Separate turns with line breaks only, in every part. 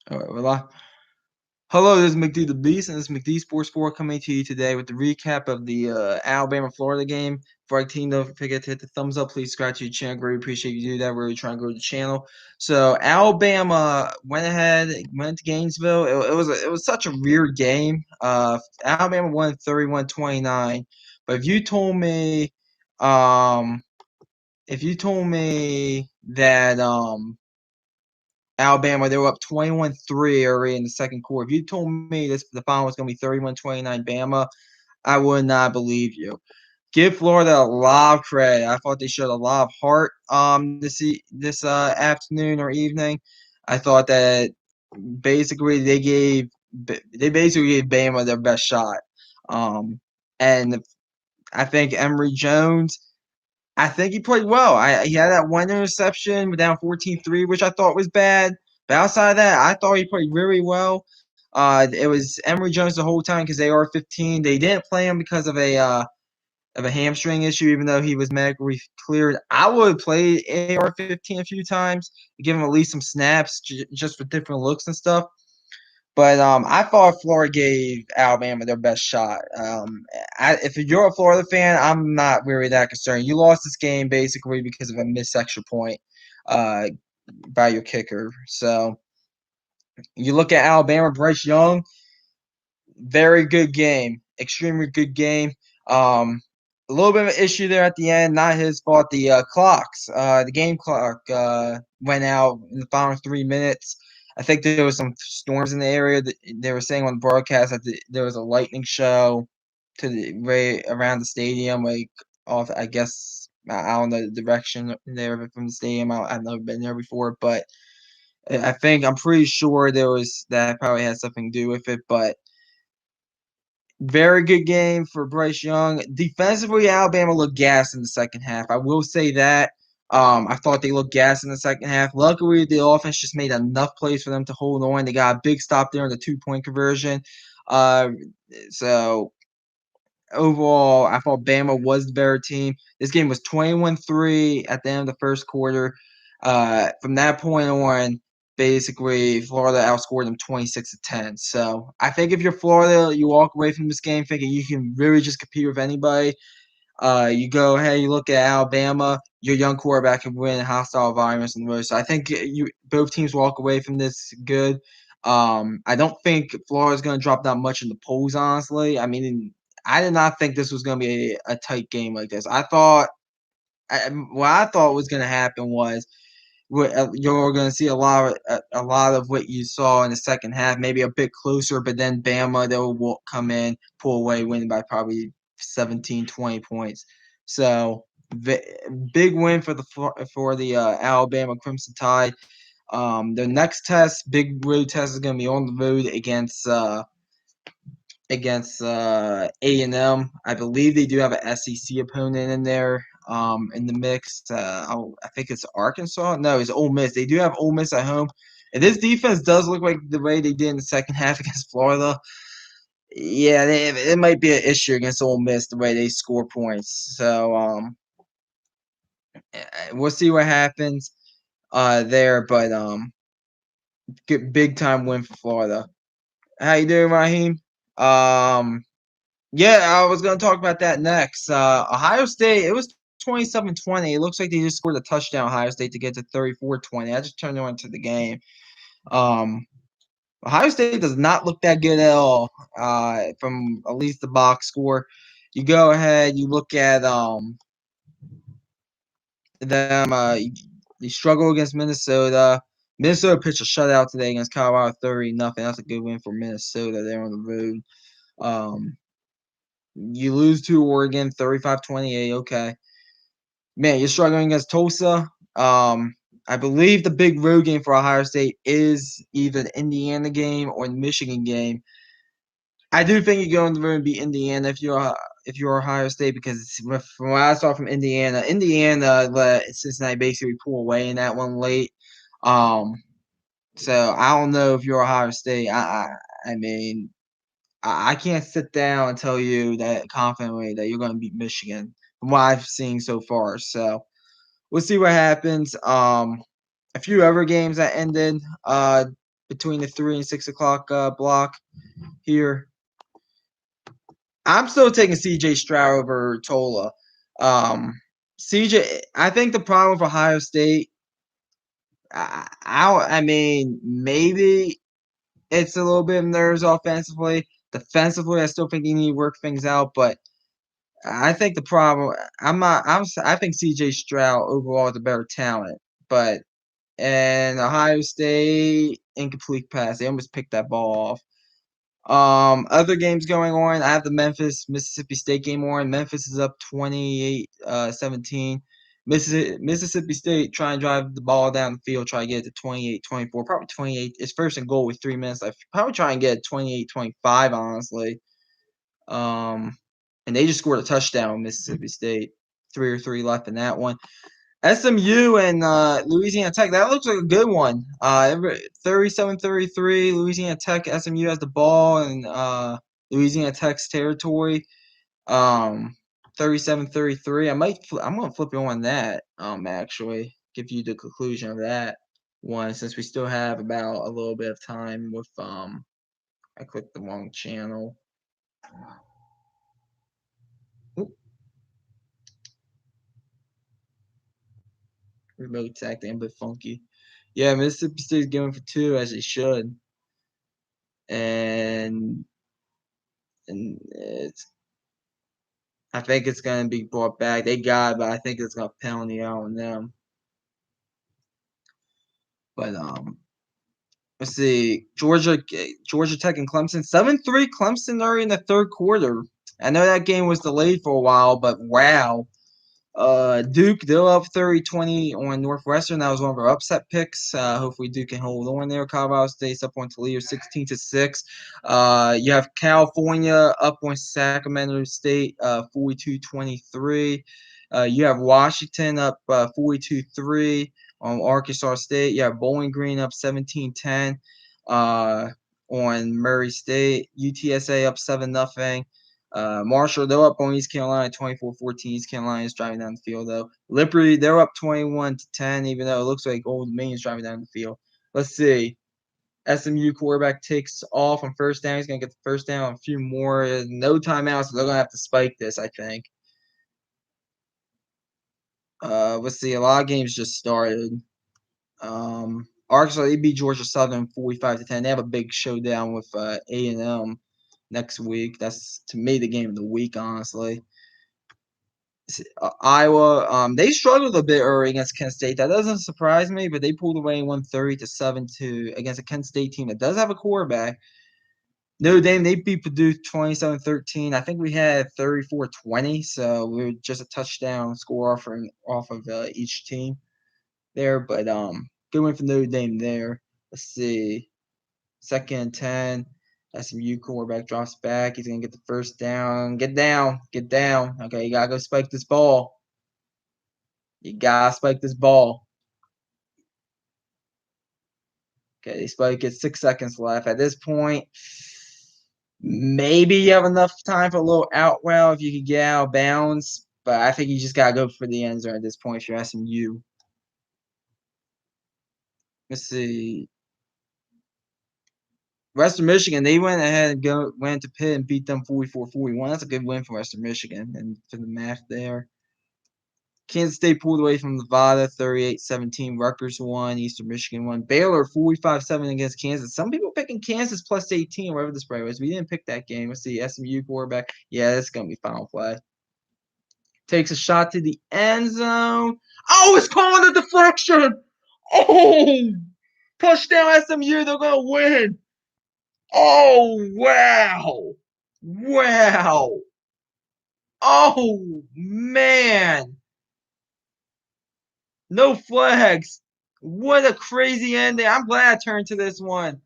All right, well, hello, this is McD the Beast, and this is McD Sports 4 coming to you today with the recap of the Alabama-Florida game. For our team, don't forget to hit the thumbs up. Please subscribe to the channel. Really appreciate you do that. We're really trying to grow the channel. So Alabama went ahead, went to Gainesville. It was such a weird game. Alabama won 31-29. But um, if you told me that Alabama, they were up 21-3 already in the second quarter. If you told me the final was going to be 31-29 Bama, I would not believe you. Give Florida a lot of credit. I thought they showed a lot of heart this afternoon or evening. I thought that basically they basically gave Bama their best shot. And I think Emery Jones, I think he played well. He had that one interception down 14-3, which I thought was bad. But outside of that, I thought he played really well. It was Emery Jones the whole time because they are 15. They didn't play him because of a hamstring issue, even though he was medically cleared. I would have played AR-15 a few times, give him at least some snaps just for different looks and stuff. But I thought Florida gave Alabama their best shot. If you're a Florida fan, I'm not really that concerned. You lost this game basically because of a missed extra point uh, by your kicker. So you look at Alabama, Bryce Young, very good game, extremely good game. A little bit of an issue there at the end, not his fault. The game clock went out in the final 3 minutes. I think there was some storms in the area. They were saying on the broadcast that there was a lightning show to the right around the stadium, like off. I guess I don't know the direction there from the stadium. I've never been there before, but I'm pretty sure that probably had something to do with it. But very good game for Bryce Young. Defensively, Alabama looked gassed in the second half. I will say that. I thought they looked gassed in the second half. Luckily, the offense just made enough plays for them to hold on. They got a big stop there in the 2-point conversion. Uh, so overall, I thought Bama was the better team. This game was 21-3 at the end of the first quarter. From that point on, basically, Florida outscored them 26-10. So I think if you're Florida, you walk away from this game thinking you can really just compete with anybody. You go ahead, you look at Alabama, your young quarterback can win hostile environments and the road. So I think both teams walk away from this good. I don't think Florida's going to drop that much in the polls, honestly. I mean, I did not think this was going to be a tight game like this. What I thought was going to happen was you're going to see a lot of what you saw in the second half, maybe a bit closer, but then Bama they'll come in, pull away, win by probably 17, 20 points. So big win for the Alabama Crimson Tide. Their next test, big road test, is going to be on the road against A&M. I believe they do have an SEC opponent in there in the mix. I think it's Arkansas. No, it's Ole Miss. They do have Ole Miss at home. And this defense does look like the way they did in the second half against Florida. Yeah, it might be an issue against Ole Miss the way they score points. So we'll see what happens there. But big time win for Florida. How you doing, Raheem? Um, Yeah, I was going to talk about that next. Ohio State, it was 27-20. It looks like they just scored a touchdown, Ohio State, to get to 34-20. I just turned on to the game. Um, Ohio State does not look that good at all from at least the box score. You go ahead, you look at them. They struggle against Minnesota. Minnesota pitched a shutout today against Colorado 30-0. That's a good win for Minnesota. They're on the road. Um, You lose to Oregon 35-28. Okay. Man, you're struggling against Tulsa. I believe the big road game for Ohio State is either the Indiana game or the Michigan game. I do think you go on the road and beat Indiana if you're Ohio State because from what I saw from Indiana let Cincinnati basically pull away in that one late. Um, so I don't know if you're Ohio State. I mean, I can't sit down and tell you that confidently that you're going to beat Michigan from what I've seen so far. So we'll see what happens. A few other games that ended. between the 3 and 6 o'clock block here. I'm still taking C.J. Stroud over Tola. CJ, I think the problem with Ohio State, I mean, maybe it's a little bit of nerves offensively. Defensively, I still think you need to work things out, but I think the problem, I think C.J. Stroud overall is a better talent, but and Ohio State incomplete pass. They almost picked that ball off. Other games going on. I have the Memphis Mississippi State game on. Memphis is up 28-17. Mississippi State trying to drive the ball down the field, try to get it to 28-24, probably 28. It's first and goal with 3 minutes left. Probably try and get 28-25, honestly. And they just scored a touchdown, Mississippi State. 3 or 3 left in that one. SMU and Louisiana Tech, that looks like a good one. 37-33, Louisiana Tech, SMU has the ball in Louisiana Tech's territory. 37-33. I'm gonna flip you on that. Actually, give you the conclusion of that one since we still have about a little bit of time with I clicked the wrong channel. Oop. Remote's acting a bit funky. Yeah, Mississippi State's going for 2 as they should. And it's, I think it's going to be brought back. They got it, but I think it's going to penalty out on them. But let's see, Georgia Tech and Clemson, 7-3 Clemson early in the third quarter. I know that game was delayed for a while, but wow. Duke, they're up 30-20 on Northwestern. That was one of our upset picks. Hopefully Duke can hold on there. Colorado State's up on Toledo 16-6. You have California up on Sacramento State 42-23. You have Washington up 42-3 on Arkansas State. You have Bowling Green up 17-10 on Murray State. UTSA up 7-0. Marshall, they're up on East Carolina 24-14. East Carolina is driving down the field, though. Liberty, they're up 21-10, even though it looks like Old Dominion's driving down the field. Let's see. SMU quarterback takes off on first down. He's going to get the first down. A few more. No timeouts, so they're going to have to spike this, I think. Let's see. A lot of games just started. Arkansas, they beat Georgia Southern 45-10. They have a big showdown with A&M next week. That's, to me, the game of the week, honestly. Iowa, they struggled a bit early against Kent State. That doesn't surprise me, but they pulled away 130-7 against a Kent State team that does have a quarterback. Notre Dame, they beat Purdue 27-13. I think we had 34-20, so we were just a touchdown score off of each team there. But good win for Notre Dame there. Let's see. 2nd and 10. SMU quarterback drops back. He's going to get the first down. Get down. Get down. Okay, you got to go spike this ball. You got to spike this ball. Okay, they spike it. 6 seconds left. At this point, maybe you have enough time for a little out route if you could get out of bounds. But I think you just got to go for the end zone at this point if you're SMU. Let's see. Western Michigan, they went ahead and went to Pitt and beat them 44-41. That's a good win for Western Michigan and for the math there. Kansas State pulled away from Nevada 38-17. Rutgers won. Eastern Michigan won. Baylor 45-7 against Kansas. Some people picking Kansas plus 18, wherever the spread was. We didn't pick that game. Let's see. SMU quarterback. Yeah, that's going to be final play. Takes a shot to the end zone. Oh, it's calling a deflection. Oh, touchdown SMU. They're going to win. Oh, wow. Wow. Oh, man. No flags. What a crazy ending. I'm glad I turned to this one.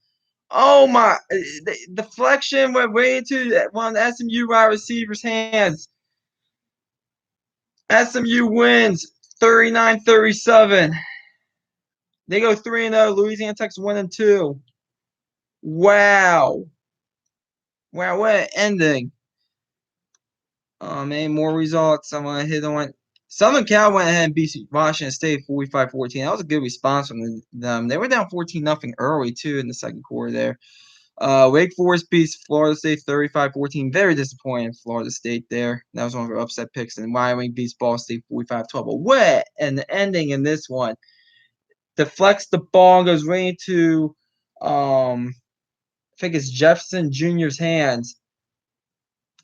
Oh, my. The deflection went way into one of the SMU wide receivers' hands. SMU wins 39-37. They go 3-0. Louisiana Tech's 1-2. Wow. Wow, what an ending. Oh, man, more results. I'm going to hit on Southern Cal went ahead and beat Washington State 45-14. That was a good response from them. They were down 14-0 early, too, in the second quarter there. Wake Forest beats Florida State 35-14. Very disappointing Florida State there. That was one of their upset picks. And Wyoming beats Ball State 45-12. But what an ending in this one. Deflects the ball, goes right into, I think it's Jefferson Jr.'s hands.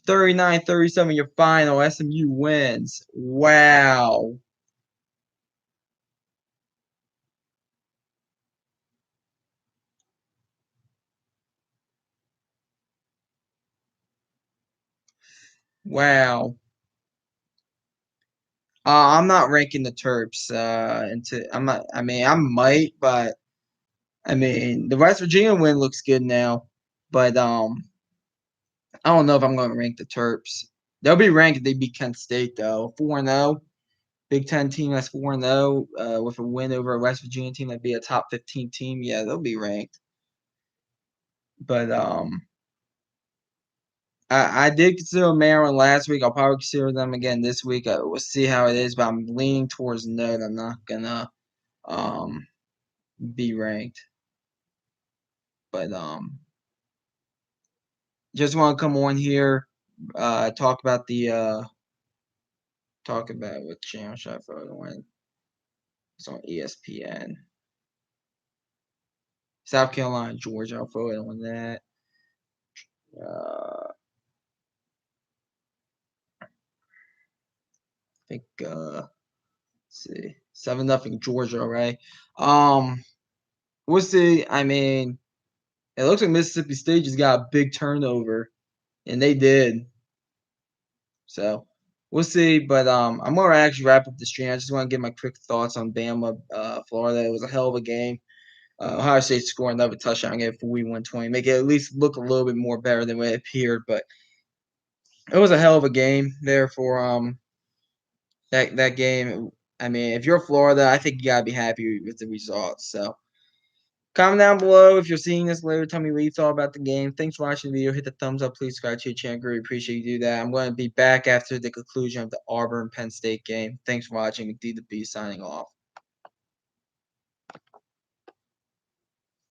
39-37 your final. SMU wins. Wow. Wow. I'm not ranking the Terps. I'm not. I mean, I might, but I mean, the West Virginia win looks good now. But I don't know if I'm going to rank the Terps. They'll be ranked if they beat Kent State though. 4-0, Big Ten team that's 4-0 with a win over a West Virginia team that'd be a top 15 team. Yeah, they'll be ranked. But I did consider Maryland last week. I'll probably consider them again this week. We'll see how it is, but I'm leaning towards no. I'm not gonna um be ranked. But just want to come on here, talk about what channel should I throw it on? It's on ESPN. South Carolina, Georgia. I'll throw it on that. I think let's see, 7-0 Georgia, right? We'll see. I mean, it looks like Mississippi State just got a big turnover, and they did. So we'll see. But I'm gonna actually wrap up the stream. I just want to give my quick thoughts on Bama, Florida. It was a hell of a game. Ohio State scoring another touchdown, get 41-20, make it at least look a little bit more better than what it appeared. But it was a hell of a game there for that game. I mean, if you're Florida, I think you gotta be happy with the results. So comment down below if you're seeing this later. Tell me what you thought about the game. Thanks for watching the video. Hit the thumbs up. Please subscribe to your channel. Really appreciate you do that. I'm going to be back after the conclusion of the Auburn Penn State game. Thanks for watching. McD the Beast signing off.